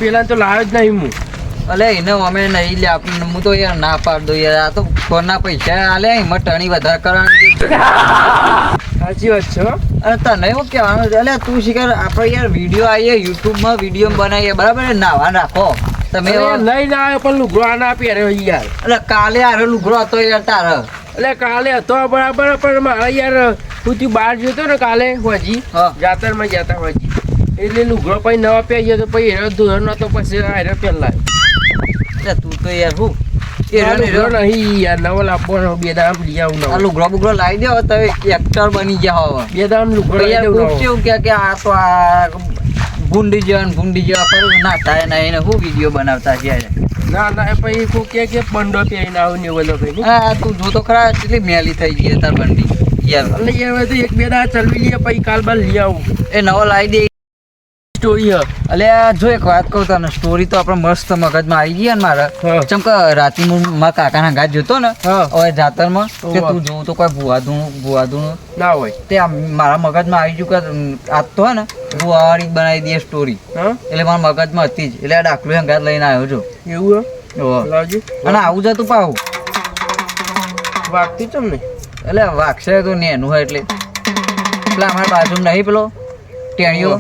પેલા તો લાવ્યો જ નહીં હું. અલે એને અમે નહીં લે આપણે હું તો યાર ના પાડ દઉં યાર. આ તો ફોનના પૈસા આલે એમાં ટણી વધારે કરવાની. સાચી વાત છે હો. અરે તને એવું કહેવાનું છે અલે તું શીખર આપણે યાર વિડીયો આવીએ યુટ્યુબમાં વિડીયો બનાવીએ બરાબર નાવા રાખો તમે લઈ ના આવ્યો પણ લુગડો આના પહેર્યો યાર. એટલે કાલે આરે લુગડો હતો યાર તારે. એટલે કાલે હતો બરાબર પણ મારા યાર હું તું બહાર જતો ને કાલે હોજી જાતરમાં જતા હોજી એટલે લુગડો પછી નવા પહેર્યો તો પછી એનો ધોર નતો પછી આરે પહેલા. એટલે તું તો યાર હું નહીં યાર નવો લાવવાનો બે દામ લઈ આવું આ લુગડો બુગડો લાવી દેવો તો એક્ટર બની ગયા હવે બે દામ લુગડો યાર કેવું કે આ તો આ ભૂંડી જેવા કરું ના થાય ના એને શું વિડીયો બનાવતા છે ના ના પછી કોઈ કે બંડો પહેરીને આવું ને એવું બધું. હા તું જો તો ખરા કેટલી મેલી થઈ ગઈ તાર બંડી યાર. એટલે યાર તો એક બે દાડા ચલવી લઈએ પછી કાલ બાદ લઈ આવું. એ નવો લાવી દે સ્ટોરી અલે જો એક વાત કહું તને સ્ટોરી તો આપણે મસ્ત મગજમાં આવી ગઈ ને મારે ચમ કે રાતી હું મારા કાકાના ઘાટ જોતો ને હવે જાતરમાં કે તું જોવું તો કોઈ ભુવાદું ના હોય તે મારા મગજમાં આવી ગયું કે આજ તો હે ને ભુવાવાળી બનાવી દઈએ સ્ટોરી એટલે મારા મગજમાં હતી જ એટલે આ દાખલો ઘાટ લઈને આવ્યો છો એવું લાવજો અને આવું જતું પાવું વાગતી ચમ નહીં એટલે વાગશે તો નેનું હોય એટલે અમારા બાજુ નહીં પેલો ટેણીઓ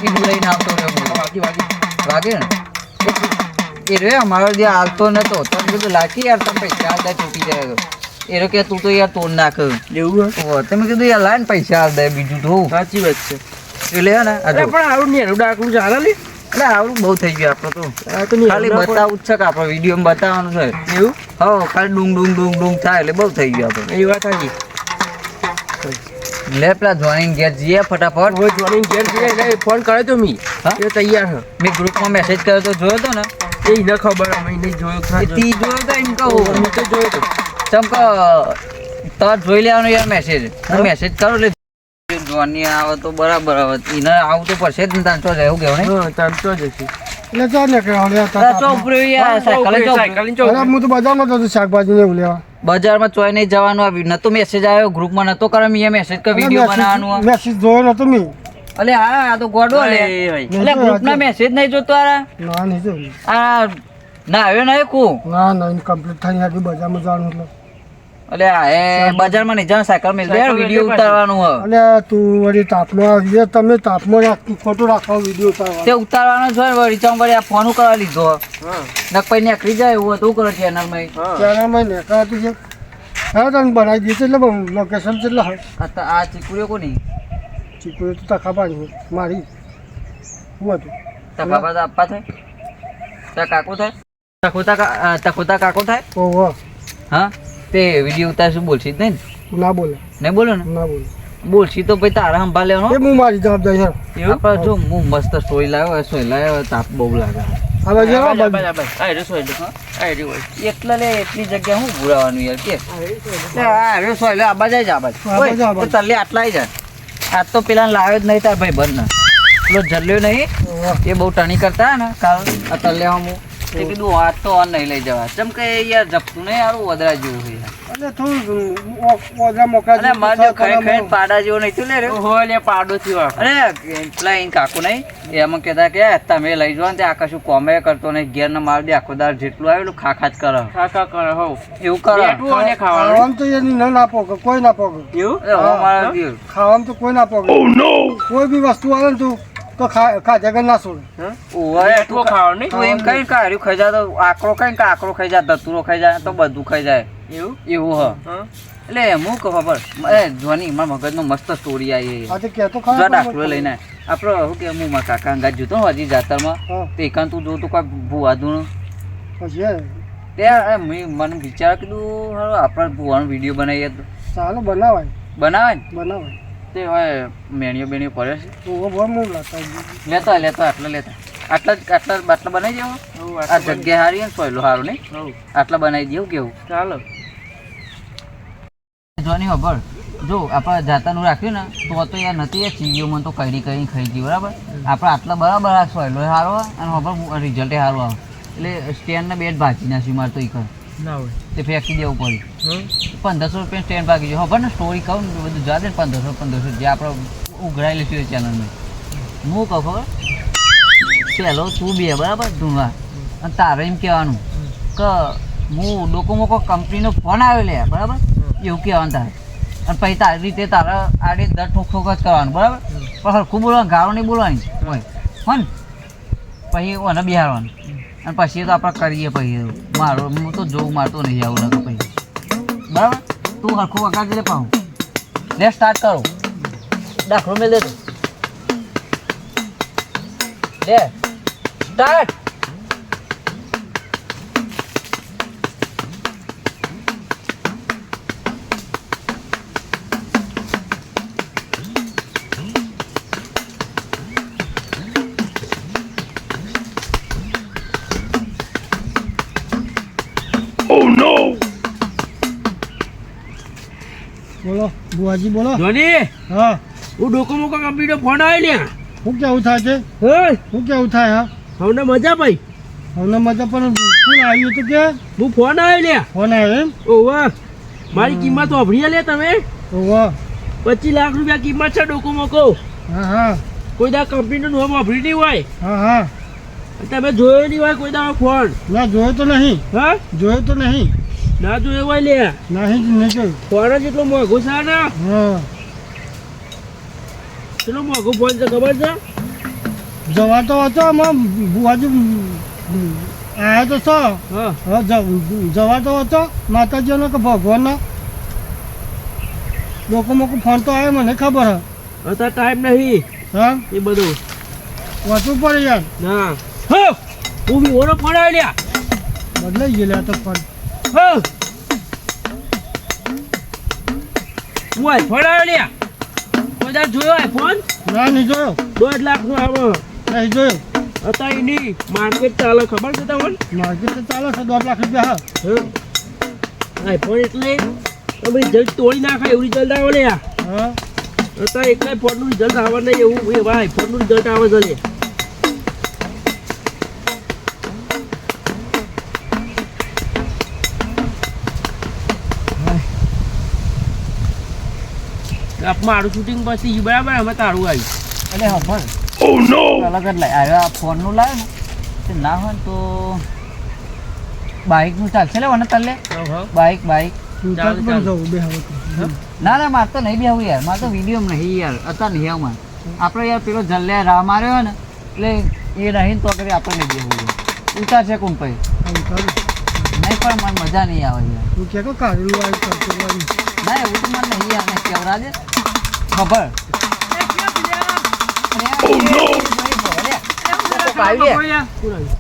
લઈને આવતો વાગે ને એ રે અમારો જે આવતો નતો તો કીધું લાગી યાર તમે પૈસા આવતા તૂટી જાય એ રે કે તું તો યાર તોડ નાખ એવું તમે કીધું યાર લાય ને પૈસા આવ દે બીજું તો સાચી વાત છે એટલે હે ને પણ આવું નેરું ડાકલું ચાલે ને એટલે આવડું બહુ થઈ ગયું આપણે તો ખાલી બતાવું જ છે કે આપણે વિડીયોમાં બતાવવાનું છે એવું હા ખાલી ડુંગ થાય એટલે બહુ થઈ ગયું આપણે એ વાત આવી લે પેલા જોઈનિંગ ઘેર જઈએ ફટાફટ જોઈનિંગ ઘેર જઈએ એટલે ફોન કર્યો તો મી એ તૈયાર છે મેં ગ્રુપમાં મેસેજ કર્યો તો જોયો તો ને એ ન ખબર અમે નહીં જોયો તી જોયો તો એમ કહું હું તો જોયો તો ચમ કે તાર જોઈ લેવાનો યાર મેસેજ હું મેસેજ કરું એટલે જોવાની આવે તો બરાબર આવે એને આવું તો પડશે જ ને તાંચો જાય એવું કેવું ને તાંચો જ છે એટલે ચાલ ને કે સાયકલ હું તો બજારમાં જતો શાકભાજી ને એવું લેવા બજારમાં ચોય નહીં જવાનું આવ્યું નતો મેસેજ આવ્યો ગ્રુપમાં નતો કરે મેં મેસેજ કે વિડીયો બનાવવાનું મેસેજ જોયો નતો મી અલે હા આ તો ગોડો લે એટલે ગ્રુપના મેસેજ નહીં જોતો ના નહીં જોયું આ ના આવ્યો નહીં કુ ના ના કમ્પ્લીટ થઈ ગયું બજારમાં જવાનું એટલે અલે આ એ બજારમાં નહીં જવાનું સાયકલ મેલ દે વિડીયો ઉતારવાનું હ અલે તું વળી તાપમાં આવી તમે તાપમાં ફોટો રાખો વિડીયો ઉતારવાનો તે ઉતારવાનો છે વળી ચમ વળી આ ફોન કરવા લીધો નક પછી નીકળી જાય એવું હતું કરે ચેનલમાં ચેનલમાં નીકળાતું છે હા તમે બનાવી દઈશ એટલે લોકેશન કેટલા હોય આ ચીકુડીઓ કોની ચીકુડી તો તખા પાડી મારી શું હતું તકાપા તો આપવા થાય તા કાકો થાય તખોતા કાકો થાય ઓહો હા તે વિડીયો ઉતાર શું બોલશી જ નહીં ના બોલે નહીં બોલો ને ના બોલે બોલશી તો પછી તારા સંભાળ લેવાનો એ હું મારી જવાબદારી છે આપણે જો હું મસ્ત સ્ટોરી લાવ્યો તાપ બહુ લાગે હવે જો એટલે લે એટલી જગ્યા હું ભૂરાવાનું યાર કે સોયલે આબા જાય છે આબા તલ્લે આટલા જાય આજ તો પેલા લાવ્યો જ નહીં તાર ભાઈ બંધ ના પેલો જલ્યો નહીં એ બહુ ટણી કરતા ને કાલ આ તલ્લે હું તે કીધું આ તો આ નહીં લઈ જવા ચમ કે યાર જપતું નહીં યાર વધરા જેવું હોય એટલે થોડું ઓદરા મોકા અરે મારે ખાઈ પાડા જેવો નહીં તું લે રે હો લે પાડો થયો અરે પેલા અહીં કાકુ નહીં એમાં કહેતા કે તમે લઈ જાઓ ને તે આ કશું કોમે કરતો નહીં ઘેર ને માર દે આખો દાર જેટલું આવેલું ખાખા જ કરે કાકા કરે હો એવું કરે ખાવાનું ખાવાનું તો એની ન ના પોગે કોઈ ના પોગે એવું ખાવાનું તો કોઈ ના પોગે કોઈ બી વસ્તુ આવે ને તો ખાધા વગર ના છોડે તું એમ કઈ કાઢ્યું ખાઈ જાય તો આકરો કઈ આકરો ખાઈ જાય ધતુરો ખાઈ જાય તો બધું ખાઈ જાય એવું હ એટલે હું ખબર જોની મારા મગજનો મસ્ત સ્ટોરી આવી દાખલો લઈને આપડે શું કે હું મારા કાકા અંગાત જોતો હજી જાતરમાં તે એકાંત તું જોતું કોઈ ભૂવાદું ત્યાં મને વિચાર કીધું આપણે ભૂવાનો વિડીયો બનાવીએ તો ચાલો બનાવાય બનાવાય તે હવે મેણીઓ બેણીઓ પડે છે લેતા આટલા બાટલા બનાવી દેવો આ જગ્યા હારી ને સોયલો સારું નહીં આટલા બનાવી દેવું કેવું ચાલો જોની ખબર જો આપણે જાતાનું રાખ્યું ને તો યાર નથી ચીવીઓ મને તો કઈ ખાઈ ગઈ બરાબર આપણે આટલા બરાબર આ સોયલો સારો અને ખબર રિઝલ્ટે સારું આવે એટલે સ્ટેન્ડને બેટ ભાજી નાખ્યું મારે તો એ કર ના હોય તે ફેંકી દેવું પડ્યું 1500 રૂપિયા સ્ટેન્ડ ભાગી ગયો ખબર ને સ્ટોરી કહું ને બધું જા દે 1500 જે આપણે ઉઘરાયેલી છે ચેનલમાં હું કહું ખબર પહેલો તું બે બરાબર ધૂણવા અને તારે એમ કહેવાનું કે હું ડોકોમોકો કંપનીનો ફોન આવ્યો લે બરાબર એવું કહેવાનું તારે અને પછી તારી રીતે તારે આડી દર ઠોક ઠોક જ કરવાનું બરાબર પણ હરખું બોલવાનું ગાળો નહીં બોલવાની હોય હો ને પછી ઓને બિહારવાનું અને પછી તો આપણે કરીએ પછી મારો હું તો જોઉં મારતો નહીં આવું લાગે પછી બરાબર તું હરખું વગાડી લે પાછું લે સ્ટાર્ટ કરો દાખલો મેં દેતો લે સ્ટાર્ટ બોલો બુઆજી બોલો ધોની હા હું ડોકોમોકો કંપનીનો ફોન આવ્યો લ્યા શું કેવું થાય છે હે શું કેવું થાય હા હવને મજા ભાઈ હવે મજા પણ કોણ આવ્યું હતું કે હું ફોન આવ્યો લ્યા ફોન આવ્યો એમ ઓવા મારી કિંમત વાપરી લે તમે ઓહો 25 લાખ રૂપિયા કિંમત છે ડોકોમોકો હા હા કોઈ દા કંપનીનું નામ વાપરી નહીં હોય હા હા તમે જોયો નહીં હોય કોઈ દા ફોન ના જોયો તો નહીં હા જોયો તો નહીં ના જોયો હોય લે નહીં નહીં જોયું ફોન જ એટલો મોંઘો છે ને હા કેટલો મોંઘો ફોન છે ખબર છે જવા તો હતો આમાં બુઆજી આવ્યા તો છો હા હા જવા તો હતો માતાજીનો કે ભગવાનનો લોકો મોકો ફોન તો આવ્યો મને ખબર હે અત્યારે ટાઈમ નહીં હા એ બધું વાંચવું પડે યાર ના હો હું બી ઓનો ફોન આવ્યો લ્યા બદલાઈ ગયેલા તો ફોન હો હું આઈ ફોન આવ્યો લ્યા કોઈ દા જોયો આઈ ફોન ના નહીં જોયો 2 લાખનો આવો નહીં જોયો અત્યારે એની માર્કેટ ચાલે ખબર છે તમને માર્કેટ તો ચાલે છે 2 લાખ રૂપિયા હા આઈફોન એટલે તમે રિઝલ્ટ તોડી નાખે એવું રિઝલ્ટ આવે લે હા અત્યારે એકલા ફોનનું રિઝલ્ટ આવે નહીં એવું એવા આઈફોનનું રિઝલ્ટ આવે છે લે મારું શૂટિંગ પછી બરાબર અમે તારું આવ્યું એટલે હમણાં અલગ જ લાય આવ્યો આ ફોનનું લાવ્યો ને તે ના હોય ને તો બાઇકનું ચાલશે લે મને તલે બાઇક ચાલ પણ જવું બે હવે તો. ના ના મારે તો નહીં બી આવું યાર મારે તો વિડીયો નહીં યાર અત્યારે નહીં આવું આપણે યાર પેલો જલ્યા રાહ માર્યો હોય ને એટલે એ નહીં તો કરી આપણે નહીં બી આવું ઉતાર છે કોણ પછી આવું ચાલુ. નહીં પણ મને મજા નહીં આવે યાર તું કે કો કાઢેલું આવ્યું કરતું આવ્યું. ના એવું તો મને નહીં યાર નહીં કેવરાજે ખબર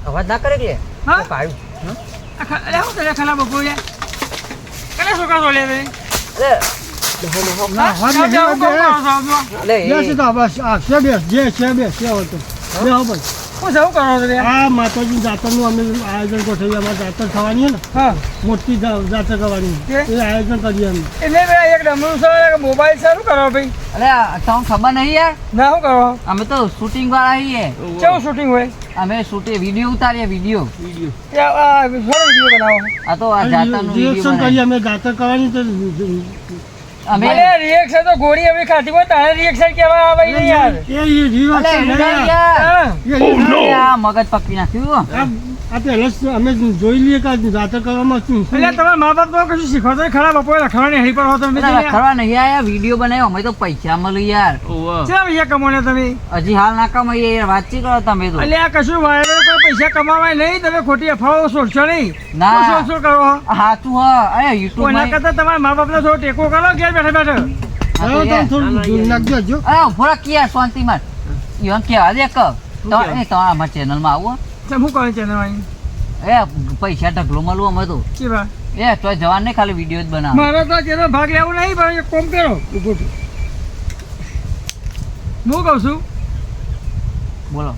અવાજ ના કરે કે ના, હાથ નહીં આવે, બે. બેસી તો બસ, આ છે બેસ, જે છે બેસ, જે હોય તો. બેહો બસ. આ માતાજી જાતરનું અમે આયોજન ગોઠવીએ. અમારે જાતર થવાની છે ને મોટી જાતર કરવાની એ આયોજન કરીએ અમે. અરે તમને ખબર નહીં યાર અમે તો શૂટિંગ વાળા છીએ અમે શૂટિંગ વિડીયો ઉતારીએ વિડીયો આ તો આ જાતરનું રિએક્શન વિડીયો કરીએ અમે જાતર કરવાની તો અમે રિએક્શન તો ગોળી અમે ખાધી હોય તારે રિએક્શન કેવા આવે ઈ યાર એ reaction અલે, નહીં યાર. યાર. આ મગજ પકડી નાખ્યું આ પહેલા જ અમે જોઈ લઈએ કે આ જાતર કરવામાં શું શું એટલે તમારા મા બાપ તો કશું શીખવાતો ખરાબ બપોરે લખવાની હરી પર હો તમે ખરા નહીં આયા વિડીયો બનાવ્યો અમે તો પૈસા મળ્યું યાર ચેલા પૈસા કમાone તમે હજી હાલ ના કમાઈએ યાર વાતચીત કરો તમે તો એટલે આ કશું વાયરલ કોઈ પૈસા કમાવાય નહીં તમે ખોટી અફવાઓ છોડશો નહીં ના. શું કરો હો? હાચું હ અરે યુટ્યુબ કોઈના કરતા તમારા મા બાપને થોડો ટેકો કરો ઘેર બેઠા બેઠા હવે તમે થોડું જોઈ નાખજો હજુ. અરે ઉભો રાખ યાર શાંતિ માં ઈવન કેવા દે ક તો એ તમારા અમારા ચેનલ માં આવો તમે શું કરો ચેનલ માં એ પૈસા ઢગલો મળવું અમે તો કેવા એ તો જવાન ને ખાલી વિડીયો જ બનાવો મારે તો જેનો ભાગ લેવો નહીં પણ એક કોમ કરો ઊભો થો. હું કહું છું બોલો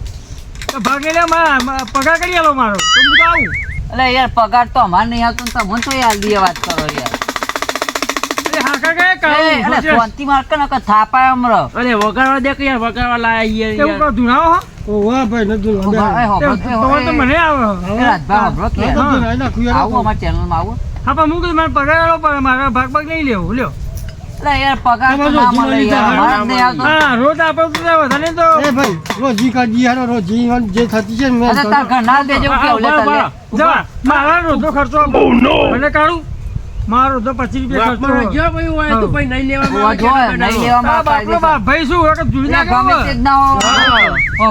તો ભાગ લઈ લે મારા પગાર કરી આલો મારો તો હું તો આવું એટલે યાર પગાર તો અમારે નહીં આવતો ને તમને તો યાર દીએ વાત કરો યાર એટલે હાકા ગયા એ, એટલે કામ શાંતિ માં કે નકર થાપાય અમરો અરે વગાડવા દે કે યાર વગાડવા લાયા એવું કહો ધુનાવો હો ઓ વાહ ભાઈ નતું તો મને આવે આવું અમારા ચેનલ માં આવો હા પણ હું કીધું મારે પગાર આલો પણ મારા ભાગ ભાગ નહીં લેવો લ્યો અરે યાર પગાર તો ના મળે યાર મારે જ નહીં આવતો હા રોજ આપણે તો વધારે તો એ ભાઈ રોજી કાઢી હારો રોજી જે થતી છે ને મેં અરે તાર ઘર ના દેજો કે ઓલે તલે જા મારા રોજનો ખર્ચો મને કાઢું મારો રોજનો 25 રૂપિયા ખર્ચો જો ભાઈ હોય તો ભાઈ નહીં લેવામાં જો નહીં લેવામાં બાપરો બાપ ભાઈ શું હોય કે જુડી ના ગમે તે જ ના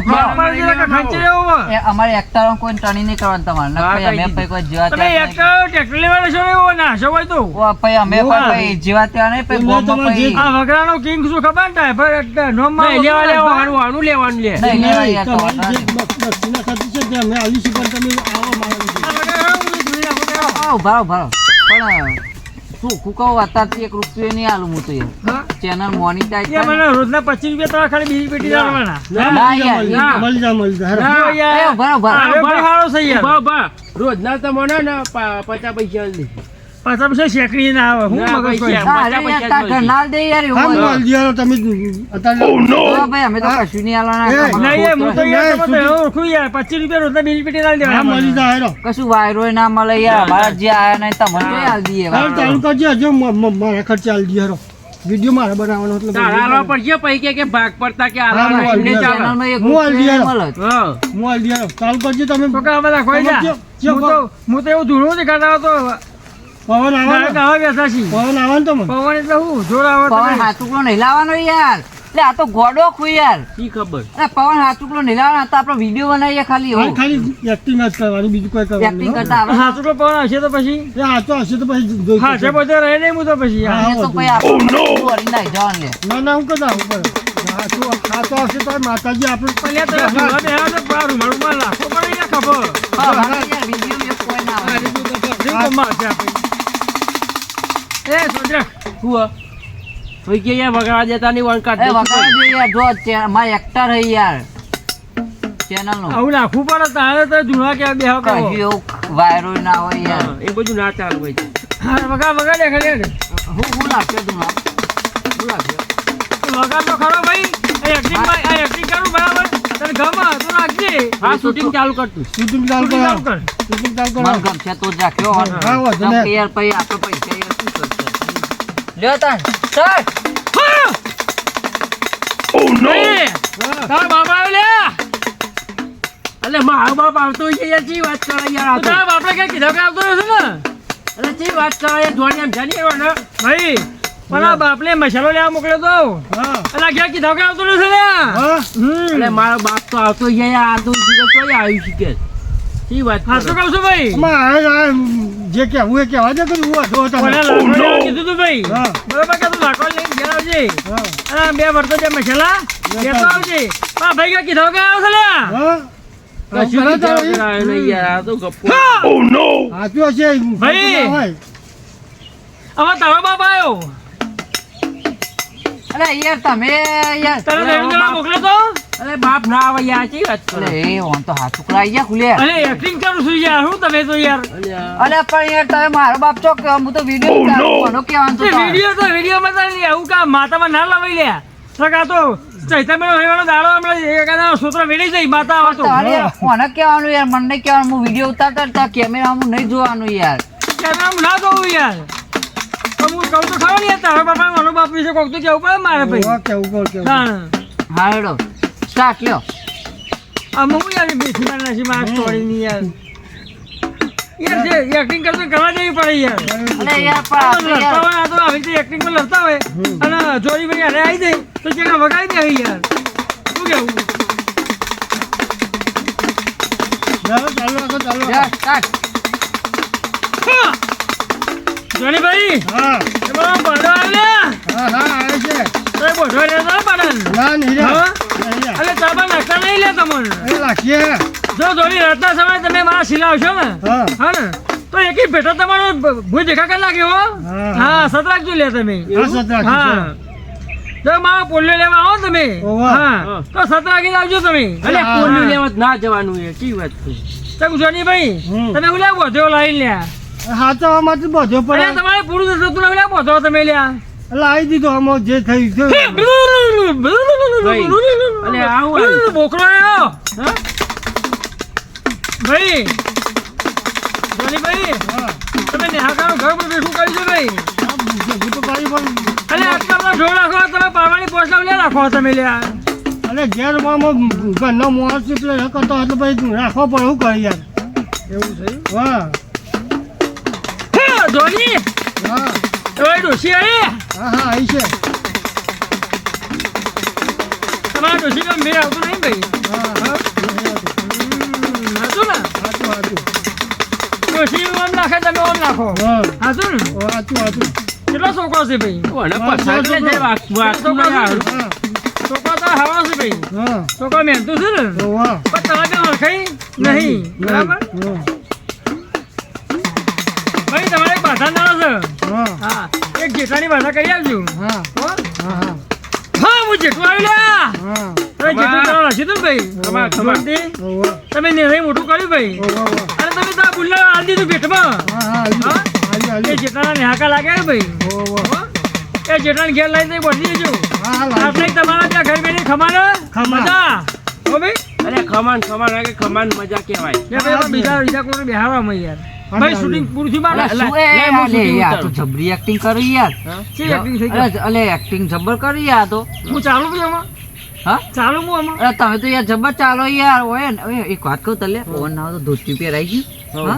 બાપા જે કે ખર્ચે એવો એ અમારે એક્ટર કોઈ ટણી નહીં કરવાનું તમારે ન ભાઈ અમે ભાઈ કોઈ જીવા તમે ત્યાં એક ટ્રેક્ટર લેવા છો એવો ના શો હોય તો ઓ ભાઈ અમે ભાઈ જીવા ત્યાં નહીં ભાઈ ગોમમાં ભાઈ આ વગરાનો કિંગ શું ખબર ને ભાઈ નોમ માં નહીં લેવાનું લેવાનું લે નહીં લેવા યાર તો તમારી જે દક્ષિણા થતી છે તે અમે આવી છું પણ તમે આવો મારો ઉભા પણ શું કુકાઓ અત્યારથી 1 રૂપિયો નહીં આલું હું તો યાર ચેનલ મોનિટાઈઝ એ મને રોજના 25 રૂપિયા તમારે ખાલી બીજી પેટી લાવવાના ના યાર મળી જા ના એ યાર ઉભા હવે ભાઈ હારો છે યાર રોજ ના તમને ને 50 પૈસા લે પાછા પછી શેકડી ના આવે હું ના, મગજ પૈસા. કોઈ અરે યાર તાર ઘર ના દે યાર એવું હા હોય. મળી જાઓ તમે અત્યારે હા ભાઈ અમે તો કશું નહીં આલવાના એ, નહીં એ હું તો યાર નહીં, તમે તો ઓળખું યાર 25 રૂપિયા રોજના બીજી પેટી લાવી હા મળી દેવાના જા હેરો કશું વાયરો ના મળે યાર મારા જે આયા નહીં તમને તો આલ દઈએ હાલ ચાલુ કરજો હજુ મારા ખર્ચે આલી દી હેરો વિડીયો મારે બનાવવાનો એટલે તારા હાલવા પડશે પછી કે ભાગ પડતા કે હા, હાલવા હું મશીને ચાલે. ચેનલમાં 1 હું આલ રૂપિયો દઈએ. મળે જ. હા. હું આલી દી હેરો ચાલુ કરજો તમે તો કે અમે રાખો જા હું તો એવું ધૂળું નથી કરતા તો પવન આવે ડાયરેક્ટ ને? આવા બેસા છીએ પવન આવે ને તમે પવન એટલે હું જોર આવે પવન તમે હાથુકલો નહીં લાવવાનો યાર એટલે આ તો ગોડો ખુ યાર શી ખબર અરે પવન હાથુકલો નહીં લાવવાનો આ તો આપણો વિડીયો બનાવીએ ખાલી હા, એવું ખાલી એક્ટિંગ જ કરવાની બીજું કોઈ કરવાનું એક્ટિંગ નહીં, કરતા આવે હા તો પવન આવશે તો પછી હો. એ હાચો હશે તો પછી જોઈ હા છે શકીએ. બધે રહે નહીં હું તો પછી યાર હા. એ તો પછી આપણે વળી નાઈ જવાનું લે ના ના હું કદા ઉપર હાચો હશે તો માતાજી આપણે અહીંયા તમે ધૂળા બેહ્યા તો બહાર રૂમાળમાં લાખો પડે યાર ખબર હા બાકી યાર વિડીયો કોઈ ના આવે રીંગણમાં હશે આપણે. એ સોજરા શું હોય કે યાર વગાડવા દેતા નહીં વણ એ કાઢ વગાડવા દે યાર જો મારા એક્ટર હે યાર ચેનલ નો આવું નાખવું પડે તારે તો ધૂળા કે બેહો કરો કશું એવું વાયરો ના હોય યાર એ બધું ના ચાલુ હોય છે હા વગાડે ખાલી હું નાખ્યો તું ના વગાડ તો ખરો ભાઈ આ એક્ટિંગ કરું બરાબર તને ગમે તો રાખજે હા શૂટિંગ ચાલુ કરતું શૂટિંગ ચાલુ શૂટિંગ ચાલુ કરો કર શૂટિંગ ચાલુ મન કરો ગમશે તો જ રાખ્યો હોત. હા, વાંધો નહીં. કેમ કે યાર પછી આપણે પૈસા યાર શું કરશે લ્યો તાન સર નહીં તારા બાપા આવે લે એટલે મારો બાપ આવતો હોય છે યાર ચી વાત કરે યાર આ તો. તારા બાપને કઈ કીધું કે આવતો નથી ને એટલે ચી વાત કરે યાર જોડી એમ જાણી આવ્યો ને ભાઈ પણ આ બાપને મસાલો લેવા મોકલ્યો તો હા અને આ ઘેર કીધું કે આવતો નથી લે હા એટલે મારો બાપ તો આવતો હોય યાર આ તો સીધો તોય આવ્યું શીખે ચી વાત હા કરે? શું કહું છું ભાઈ આમાં આ જે કહેવું એ કહેવા દે કે હું વાંધો હતો. કોને લાકડું લેવા કીધું તું ભાઈ હા. બરોબર કે તું લાકડું લઈને ઘેર આવજે હા અને આ 2 વર્ષો જે મસાલા લેતો આવજે આ ભાઈ કે કીધું કે આવશે લે હા કશું બરાબર કીધા છે. વગર આવ્યો નહીં યાર આ તો ગપ્પો હાચ્યું હશે ભાઈ. ના હોય. હવે તારો બાપ આવ્યો અરે યાર તમે યાર તને દેવેન્દ્ર મોકલ્યો તો અરે બાપ ના આવે યાર ચી વાત કરે અરે એ ઓન તો હાથ ઉકળાઈ ગયા ખુલે અને એક્ટિંગ કરું છું યાર હું તમે તો યાર અલ્યા. અરે પણ યાર તમે મારો બાપ છો કે હું તો વિડીયો ઉતારું કોનો કહેવાનું તો તારે? વિડીયોમાં તારે આવું કા માતામાં ના લવાઈ લે સકા તો ચૈતન્ય રવિવારનો દાડો હમણાં એકાદા સૂત્ર વેડી જાય માતા આવે તો તારે કોને કહેવાનું યાર મને નહીં કહેવાનું હું વિડીયો ઉતારતા હતા કેમેરા હું નહીં જોવાનું યાર કેમેરામાં ના જોવું યાર તો હું કહું તો ખરો ને યાર તારો બાપા મારો બાપ વિશે કોક તો કેવું પડે મારે ભાઈ હા, કેવું કહો, કેવું. ના હા હેડો સ્ટાર્ટ લ્યો આમ હું યાર બેસી મારે નથી મારા સ્ટોરીની યાર યાર જે એક્ટિંગ કરતો કરવા જેવી પડે યાર અરે યાર પણ આપણે લડતા યાર હોય આ તો આવી રીતે એક્ટિંગ પર લડતા હોય અને જોરી ભાઈ અરે આવી જાય તો જેને વગાડી દે યાર શું કેવું ચાલો, ચાલો, આગળ, ચાલો. લ્યો, સ્ટાર્ટ જોની ભાઈ હા એમાં પડો આવ્યા હા હા આવે છે તો એ બોધો લે તો પડે ના નહીં રે. હા? નહીં રે. અરે ચાબા નાખતા નહીં લે તમને એ લાખીએ જો જોડી રડતા સમયે તમે મારા સિલાવશો ને હા હા ને તો એકી ભેટો તમારો ભૂજ દેખા કરી નાખ્યો હો હા. હા સત રાખજો લે તમે હા, સત રાખજો, હા જો મારો પોલ્યો લેવા આવો ને તમે ઓવા. હા તો સત રાખીને આવજો તમે અલે હા, કોલ્યું હા. લેવા જ ના જવાનું એ ચી વાત છે ચક જોની ભાઈ હમ. તમે ઓલા બોધો લાવી લ્યા હાચવામાં તો બધો અરે પડે તમારે પૂરું થતું તું ઓલા બોધો તમે લ્યા લાવી દીધો આમાં જે થયું થયું. અલે આવું આવ્યું. બોકરો આવ્યો હા? ભાઈ જોની ભાઈ હા તમે નેહાકાનું ઘર પર બેઠું કરી છો ભાઈ આ ભૂતો પાડી પણ અલે આટલો ઢોર રાખો તમે પાડવાની પોસ્ટ લે રાખો તમે લ્યા અરે ઘેરમાં ઘરનો માણસ એટલે કરતો એટલે પછી રાખવો પડે શું કરે યાર એવું થયું વાહ હે ધોની હા ઓય ડોશી અરે હા હા આવી છે તમારા ડોશી કામ મેં આવતું નહીં ભાઈ હા હા હતું ને હાચું હાચું ડોશી ઓમ નાખે તમે ઓમ નાખો હા હતું ને હાચું હાચું કેટલો છોકરો છે ભાઈ કોને પસાર લે જાય વાતું નહીં હારું. હા છોકરો તો હવા છે ભાઈ હા છોકરો મહેનતું છે ને વાહ પણ તમે બી ઓળખાઈ નહીં બરાબર ભાઈ તમારે એક બાધા ના છે હા હા એક જેઠાની બાધા કરી આવજો હા હો હા હા હા હું જેઠું આવી લ્યા હા તમે જેઠું કરવા લખી દઉં ભાઈ ખમા, ખમા. જોરથી. વાહ તમે નિર્ણય મોટું કર્યું ભાઈ વાહ અને તમે તો આ બુલ્લા આલી દીધું ભેટમાં હા હા આવી હા? આવી એ આવી જેઠાના નેહાકા લાગે ને ભાઈ વાહ હો? એ જેઠાને ઘેર લઈને બધી દેજો હા હા આટલે તમારા ત્યાં ઘર બેની ખમાને ખમા. મજા હો ભાઈ અરે ખમાન ખમાન આ કે ખમાન મજા કહેવાય. લે ભાઈ આપણે બીજા કોઈ બેહાડવામાં યાર હા, ભાઈ હા. શૂટિંગ પૂરું થયું બાર અલા, અલા, શું એ લે, હું અલે, shooting યાર, ઉતારું. તું જબરી acting કરી યાર શી acting થઈ ગઈ? અલે, અલે, acting જબર કરી યાર તો હું ચાલુ છું એમાં હા ચાલુ હું આમાં અરે તમે તો યાર જબર ચાલો યાર ઓય ને, ઓય, એક વાત કહું તલે ઓન ના હોય તો ધોતી પહેરાઈ ગયું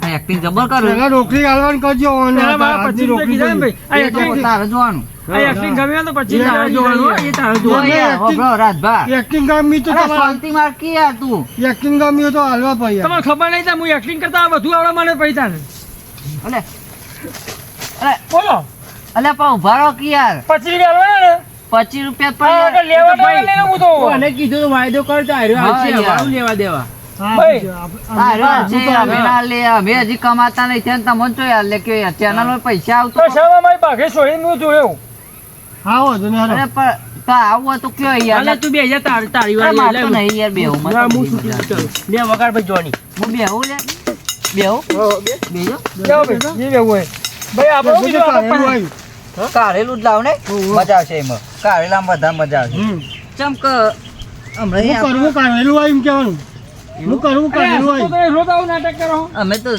હા એક્ટિંગ જબર કરો પેલા રોકડી હાલવાનું કરજો અને પેલા મારા આજની 25 રોકડી કીધા ને કરજો. ભાઈ આ એ તો acting તારે જોવાનું આ acting ગમી હોય તો 25 એ તારે જોવાનું હો, એ તારે જો જોવાનું. યાર acting- હોભળો, રાજભા એક્ટિંગ ગમી તો અરે તમારે શાંતિ માર કે યાર તું એક્ટિંગ ગમી હોય તો હાલવા પડે યાર. તમને ખબર નહીં તો હું એક્ટિંગ કરતા બધું આવડે મને પૈસા ને અલે અલે બોલો અલે પણ ઉભા રહો કે યાર 25 રૂપિયા લેવાના 25 રૂપિયા પર હા, યાર. એટલે લેવા ના હું તો કોને કીધું તો વાયદો કરતો હાર્યો હા, આવશે, યાર. અમારું લેવા દેવા. હા, ભાઈ. બીજું આપ- હા, આમ- રહ્યો છે, આમ- અમે ના લે, અમે હજી કમાતા નહીં છે ને તમને તો યાર લે કે ચેનલ માં પૈસા આવતો તો શામાં મારી પાઘડી છોડીને હું જોયો હા વાંધો નહીં, હાલો. અરે પણ તો આવું હોય તો કયો યાર અલે તું બે જા તારી અરે વાળી મારતો લે. નહીં યાર બેહું ના, હું shooting કરું. લે વગાડ ભાઈ જોની. હું બેહું લે બેહું બેજો જાઓ ભાઈ જે બેવું હોય ભાઈ આપણે શું બીજું બીજું કાંઈ આપણે એવું આવ્યું. કારેલું જ લાવ ને મજા આવશે એમાં કારેલામાં બધા મજા આવશે હમ. ચમ કે હમણાં હું આપણે- કરવું કાઢેલું આવ્યું કહેવાનું હું કરવું અરે, કાઢેલું શું તો આવ્યું તમે રોજ આવું નાટક કરો અમે તો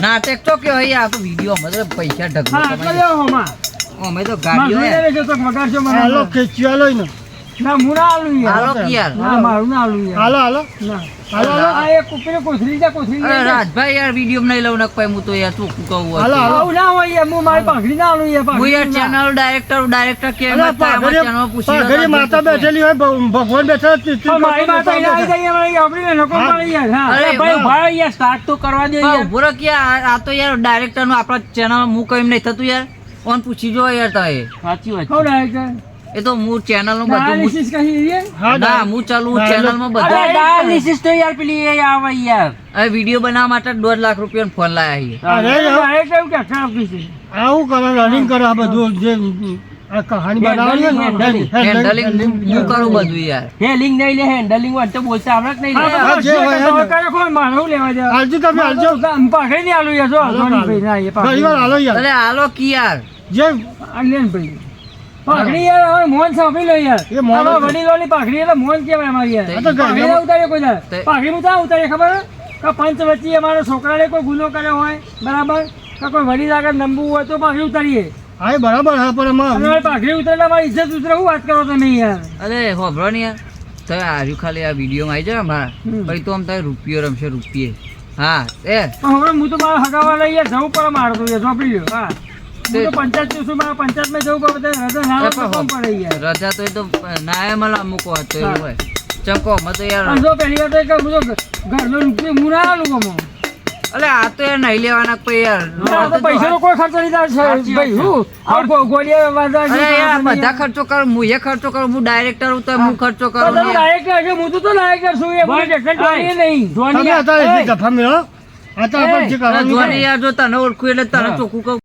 નાટક તો કયો હોય આ તો વિડીયો અમે તો પૈસા ઢગલો હા એટલે કમાઈએ. લેવો હમણાં અમે તો ગાડીઓ મારું યાર. લેવે છે તો વગાડજો મને હાલો ખેંચી હાલો ને ના હું ના આલું યાર હાલો કે યાર ના મારું ના આલું યાર હાલો હાલો ના હાલો હાલો આ એક પેલો કોથળી જા કોથળી અરે જા. રાજભાઈ યાર વિડીયો નહીં લઉં ને કોઈ હું તો યાર ચોખ્ખું કહું હોય હાલો, તો. હાલો. આવું ના હોય યાર હું મારી પાઘડી ના આલું યાર હું યાર પાઘડી ના. ચેનલ ડાયરેક્ટર કેમ અલા, પાઘડી માતા બેઠેલી હોય ભગવાન બેઠા હોય, પણ મારી માતા અહીંયા આવી જાય મારી આપણી નકો હા. પડે યાર હા અરે અરે ભાઈ ઉભા રહો યાર, start તો કરવા દે યાર. ઉભો કે આ તો યાર ડાયરેક્ટર નું આપણા ચેનલ હું કઈ નહીં થતું યાર ઓન પૂછી જો યાર તારે સાચી વાત છે. કોણ ડાયરેક્ટર એ તો હું ચેનલ નું બધું ડાયાલિસિસ કહી છે હા, ના હું ચાલુ ના, ચેનલ માં અરે બધું dialysis તો યાર પેલી એ આવે યાર. હવે વિડીયો બનાવવા માટે 1.5 લાખ રૂપિયાનો ફોન લાયા છીએ અરે ડાયરેક્ટર એવું કે આપી છે આવું કરે રનિંગ કરે આ બધું જે આ કહાની બનાવવાની હોય ને, હેન્ડલિંગ હું કરું બધું યાર હેલિંગ નહીં લે, હેન્ડલિંગ હોય તો બોલતા આવડે કે નહીં હા, લે? તો હા, જે હોય તમે એ જ. કરે કોઈ મારું લેવા દે હાલજો તમે હાલજો પાઘડી નહીં આલું યાર જો ધોની ભાઈ ના એ ઘણી વાર હાલો યાર અરે હાલો કી યાર જે અલ્યન ભાઈ પાઘડી યાર હવે મોહન સાંભળી લો યાર એ મોહન આમાં જ. વડીલોની પાઘડી એટલે મોહન કહેવાય અમારી યાર આ તો પાઘડી ના ઉતારીએ કોઈ દાડે. તે- પાઘડી હું ત્યાં ઉતારીએ ખબર હે? કે પંચ વચ્ચે અમારા છોકરાને કોઈ ગુનો કર્યો હોય બરાબર કે કોઈ વડીલ આગળ નમવું હોય તો પાઘડી ઉતારીએ હા એ બરાબર હા પણ અને એમાં મારી પાઘડી ઉતારેલા મારી ઇજ્જત ઉતરે શું વાત કરો તમે યાર અરે હોભળો ને યાર તમે આર્યું ખાલી આ વિડીયો માં આવી જાય અમારા હમ. પછી તો આમ તારે રૂપિયો રમશે રૂપિયે હા એ પણ હવે હું તો મારા હગાવા લઈ યાર જવું પડે મારે તો યાર સોંપી લ્યો હા હું તો પંચાયત છું મારા પંચાયતમાં જવું પડે રજા ના હોય તો કોણ પડે યાર રજા તો એ તો ના એ મને અમુક વાત તો એવું હોય ચમકો અમે તો યાર અને જો પહેલી વાત તો કે હું તો ઘરનો રૂપિયો હું ના આલું ગમો અલે આ તો યાર નહીં લેવાના કોઈ યાર આ તો પૈસાનો કોઈ ખર્ચો નહીં થાય છે ભાઈ હું આ ગોળીયા વાંધા અરે યાર બધા ખર્ચો કરું હું એ ખર્ચો કરું હું ડાયરેક્ટર હું તો હું ખર્ચો કરું યાર. ડાયરેક્ટર છે હું તો ડાયરેક્ટર છું એ મને ટેક્ટર ચાલીએ નહીં તમે અત્યારે જે ગફા મેળો અત્યારે પણ જે અરે કરવાનું જોને યાર જો તને ઓળખું એટલે તને ચોખ્ખું કહું